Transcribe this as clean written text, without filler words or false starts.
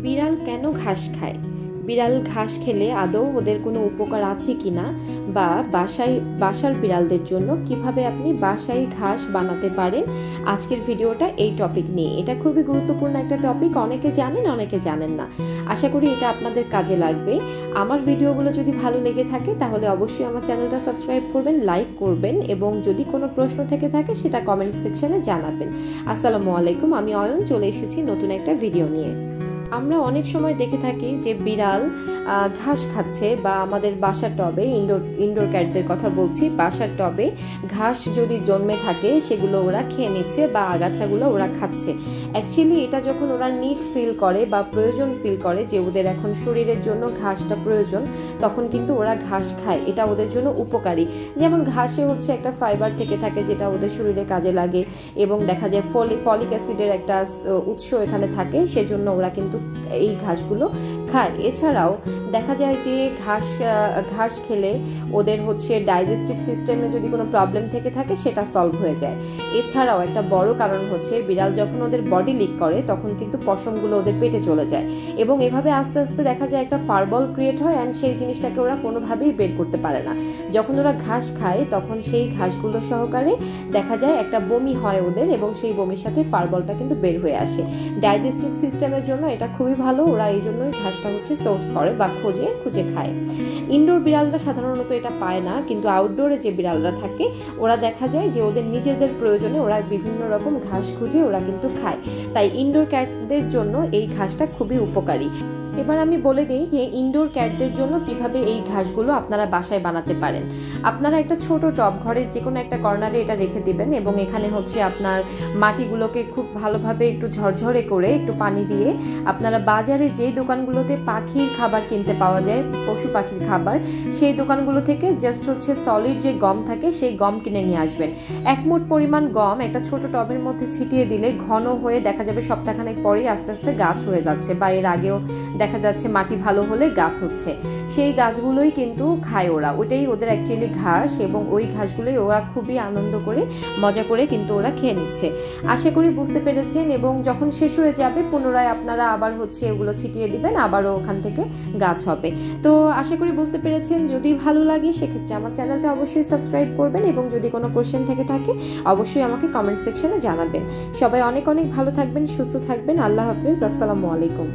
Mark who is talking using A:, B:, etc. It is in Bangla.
A: বিড়াল কেন ঘাস খায়? বিড়াল ঘাস খেলে আদৌ ওদের কোনো উপকার আছে কিনা, বা বাসার বিড়ালদের জন্য কিভাবে আপনি বাসায় ঘাস বানাতে পারেন, আজকের ভিডিওটা এই টপিক নিয়ে। এটা খুবই গুরুত্বপূর্ণ একটা টপিক, অনেকে জানেন অনেকে জানেন না। আশা করি এটা আপনাদের কাজে লাগবে। আমার ভিডিওগুলো যদি ভালো লেগে থাকে তাহলে অবশ্যই আমার চ্যানেলটা সাবস্ক্রাইব করবেন, লাইক করবেন, এবং যদি কোনো প্রশ্ন থেকে থাকে সেটা কমেন্ট সেকশনে জানাবেন। আসসালামু আলাইকুম, আমি অয়ন চলে এসেছি নতুন একটা ভিডিও নিয়ে। আমরা অনেক সময় দেখে থাকি যে বিড়াল ঘাস খাচ্ছে, বা আমাদের বাসার টবে, ইনডোর ক্যাটদের কথা বলছি, বাসার টবে ঘাস যদি জন্মে থাকে সেগুলো ওরা খেয়ে নিচ্ছে, বা আগাছাগুলো ওরা খাচ্ছে। অ্যাকচুয়ালি এটা যখন ওরা নিড ফিল করে বা প্রয়োজন ফিল করে যে ওদের এখন শরীরের জন্য ঘাসটা প্রয়োজন, তখন কিন্তু ওরা ঘাস খায়। এটা ওদের জন্য উপকারী। যেমন ঘাসে হচ্ছে একটা ফাইবার থেকে থাকে যেটা ওদের শরীরে কাজে লাগে, এবং দেখা যায় ফলিক অ্যাসিডের একটা উৎস এখানে থাকে, সেজন্য ওরা কিন্তু এই ঘাসগুলো খায়। এছাড়াও দেখা যায় যে ঘাস খেলে ওদের হচ্ছে ডাইজেস্টিভ সিস্টেমে যদি কোনো প্রবলেম থেকে থাকে সেটা সলভ হয়ে যায়। এছাড়াও একটা বড় কারণ হচ্ছে বিড়াল যখন ওদের বডি লিক করে তখন কিন্তু পশমগুলো ওদের পেটে চলে যায়, এবং এভাবে আস্তে আস্তে দেখা যায় একটা ফারবল ক্রিয়েট হয়, অ্যান্ড সেই জিনিসটাকে ওরা কোনোভাবেই বের করতে পারে না। যখন ওরা ঘাস খায় তখন সেই ঘাসগুলো সহকারে দেখা যায় একটা বমি হয় ওদের, এবং সেই বমির সাথে ফারবলটা কিন্তু বের হয়ে আসে। ডাইজেস্টিভ সিস্টেমের জন্য এটা খুবই ভালো, ওরা এই জন্যই ঘাসটা হচ্ছে সোর্স করে বা খুঁজে খায়। ইনডোর বিড়ালরা সাধারণত এটা পায় না, কিন্তু আউটডোরে যে বিড়ালরা থাকে ওরা দেখা যায় যে ওদের নিজেদের প্রয়োজনে ওরা বিভিন্ন রকম ঘাস খুঁজে ওরা কিন্তু খায়। তাই ইনডোর ক্যাটদের জন্য এই ঘাসটা খুবই উপকারী। এবার আমি বলে দিই যে ইনডোর ক্যাটদের জন্য কিভাবে এই ঘাসগুলো আপনারা বাসায় বানাতে পারেন। আপনারা একটা ছোট টব, ঘরের যে কোনো একটা কর্নারে এটা রেখে দিবেন, এবং এখানে হচ্ছে আপনার মাটিগুলোকে খুব ভালোভাবে একটু ঝরঝরে করে একটু পানি দিয়ে আপনারা বাজারে যে দোকানগুলোতে পাখির খাবার কিনতে পাওয়া যায়, পশু পাখির খাবার, সেই দোকানগুলো থেকে জাস্ট হচ্ছে সলিড যে গম থাকে সেই গম কিনে নিয়ে আসবেন। 1 মুঠ পরিমাণ গম একটা ছোট টবের মধ্যে ছিটিয়ে দিলে ঘন হয়ে দেখা যাবে সপ্তাহখানেক পরেই আস্তে আস্তে গাছ হয়ে যাচ্ছে, বা এর আগেও দেখা যাচ্ছে মাটি ভালো হলে গাছ হচ্ছে। সেই গাছগুলোই কিন্তু খায় ওরা, ওটাই ওদের অ্যাকচুয়ালি ঘাস, এবং ওই ঘাসগুলোই ওরা খুবই আনন্দ করে মজা করে কিন্তু ওরা খেয়ে নিচ্ছে। আশা করি বুঝতে পেরেছেন, এবং যখন শেষ হয়ে যাবে পুনরায় আপনারা আবার হচ্ছে এগুলো ছিটিয়ে দিবেন, আবারও ওখান থেকে গাছ হবে। তো আশা করি বুঝতে পেরেছেন। যদি ভালো লাগে সেক্ষেত্রে আমার চ্যানেলটা অবশ্যই সাবস্ক্রাইব করবেন, এবং যদি কোনো কোশ্চেন থেকে থাকে অবশ্যই আমাকে কমেন্ট সেকশনে জানাবেন। সবাই অনেক অনেক ভালো থাকবেন, সুস্থ থাকবেন। আল্লাহ হাফেজ, আসসালামু আলাইকুম।